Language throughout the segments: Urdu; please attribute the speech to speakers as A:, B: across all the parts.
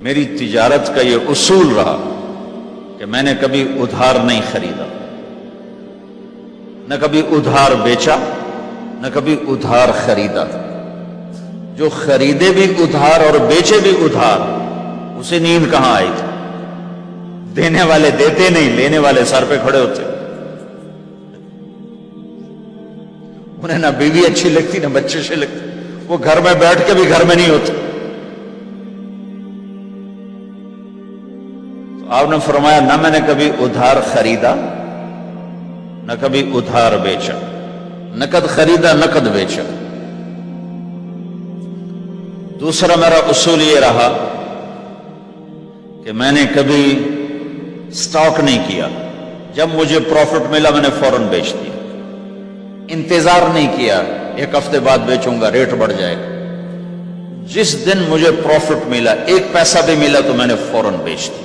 A: میری تجارت کا یہ اصول رہا کہ میں نے کبھی ادھار نہیں خریدا، نہ کبھی ادھار بیچا، نہ کبھی ادھار خریدا۔ جو خریدے بھی ادھار اور بیچے بھی ادھار، اسے نیند کہاں آئی تھی؟ دینے والے دیتے نہیں، لینے والے سر پہ کھڑے ہوتے۔ انہیں نہ بیوی اچھی لگتی نہ بچے سے لگتے، وہ گھر میں بیٹھ کے بھی گھر میں نہیں ہوتے۔ تو آپ نے فرمایا نہ میں نے کبھی ادھار خریدا نہ کبھی ادھار بیچا، نقد خریدا نقد بیچا۔ دوسرا میرا اصول یہ رہا کہ میں نے کبھی سٹاک نہیں کیا، جب مجھے پروفٹ ملا میں نے فوراً بیچ دیا، انتظار نہیں کیا ایک ہفتے بعد بیچوں گا ریٹ بڑھ جائے گا۔ جس دن مجھے پروفٹ ملا، ایک پیسہ بھی ملا تو میں نے فوراً بیچ دیا۔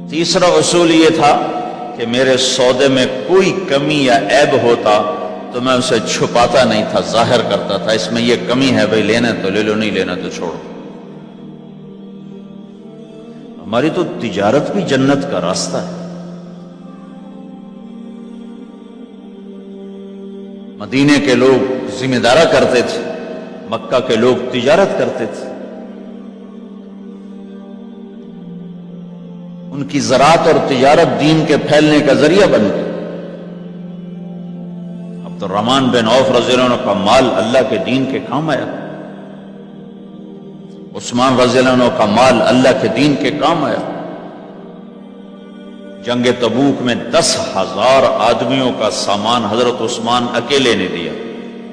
A: تیسرا اصول یہ تھا کہ میرے سودے میں کوئی کمی یا عیب ہوتا تو میں اسے چھپاتا نہیں تھا، ظاہر کرتا تھا، اس میں یہ کمی ہے بھائی، لینا تو لے لو، نہیں لینا تو چھوڑو۔ ہماری تو تجارت بھی جنت کا راستہ ہے۔ مدینے کے لوگ ذمہ دارا کرتے تھے، مکہ کے لوگ تجارت کرتے تھے، ان کی زراعت اور تجارت دین کے پھیلنے کا ذریعہ بن گئی۔ عبد الرحمن بن عوف رضی اللہ عنہ کا مال اللہ کے دین کے کام آیا، عثمان رضی اللہ عنہ کا مال اللہ کے دین کے کام آیا۔ جنگ تبوک میں 10,000 آدمیوں کا سامان حضرت عثمان اکیلے نے دیا۔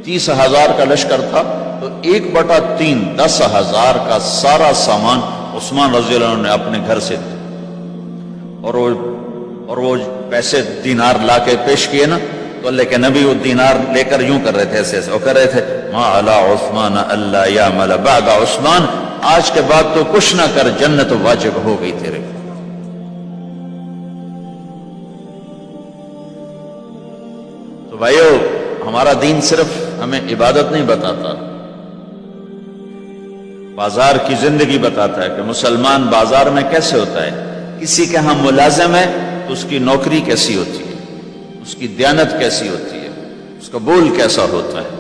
A: 30,000 کا لشکر تھا تو 1/3 10,000 کا سارا سامان عثمان رضی اللہ عنہ نے اپنے گھر سے دیا۔ اور وہ پیسے دینار لا کے پیش کیے نا، تو اللہ کے نبی وہ دینار لے کر یوں کر رہے تھے، ایسے ایسے وہ کر رہے تھے، ما علی عثمان اللہ یعمل بعد عثمان، آج کے بعد تو کچھ نہ کر، جنت واجب ہو گئی تیرے۔ تو بھائیو، ہمارا دین صرف ہمیں عبادت نہیں بتاتا، بازار کی زندگی بتاتا ہے کہ مسلمان بازار میں کیسے ہوتا ہے۔ کسی کے ہاں ملازم ہے تو اس کی نوکری کیسی ہوتی ہے، اس کی دیانت کیسی ہوتی ہے، اس کا بول کیسا ہوتا ہے۔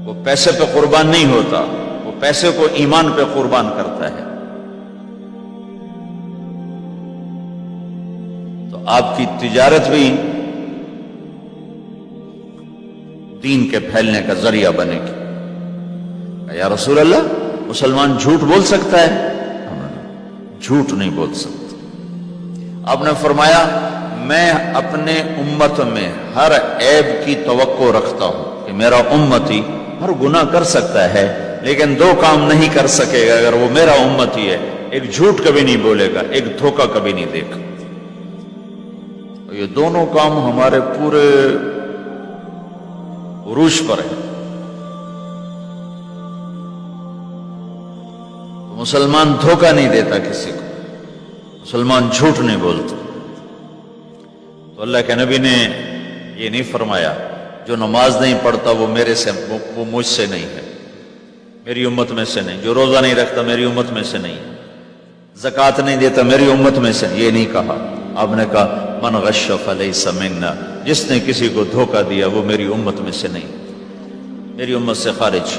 A: وہ پیسے پہ قربان نہیں ہوتا، وہ پیسے کو ایمان پہ قربان کرتا ہے۔ تو آپ کی تجارت بھی دین کے پھیلنے کا ذریعہ بنے گی۔ یا رسول اللہ، مسلمان جھوٹ بول سکتا ہے؟ جھوٹ نہیں بول سکتا۔ آپ نے فرمایا میں اپنے امت میں ہر عیب کی توقع رکھتا ہوں کہ میرا امتی ہر گناہ کر سکتا ہے لیکن 2 کام نہیں کر سکے گا اگر وہ میرا امتی ہے، ایک جھوٹ کبھی نہیں بولے گا، ایک دھوکہ کبھی نہیں دے گا۔ یہ دونوں کام ہمارے پورے عروج پر ہے۔ مسلمان دھوکہ نہیں دیتا کسی کو، مسلمان جھوٹ نہیں بولتا۔ تو اللہ کے نبی نے یہ نہیں فرمایا جو نماز نہیں پڑھتا وہ وہ مجھ سے نہیں ہے، میری امت میں سے نہیں، جو روزہ نہیں رکھتا میری امت میں سے نہیں ہے، زکوٰۃ نہیں دیتا میری امت میں سے، یہ نہیں کہا۔ آپ نے کہا من غش فلیس منا، جس نے کسی کو دھوکہ دیا وہ میری امت میں سے نہیں، میری امت سے خارج۔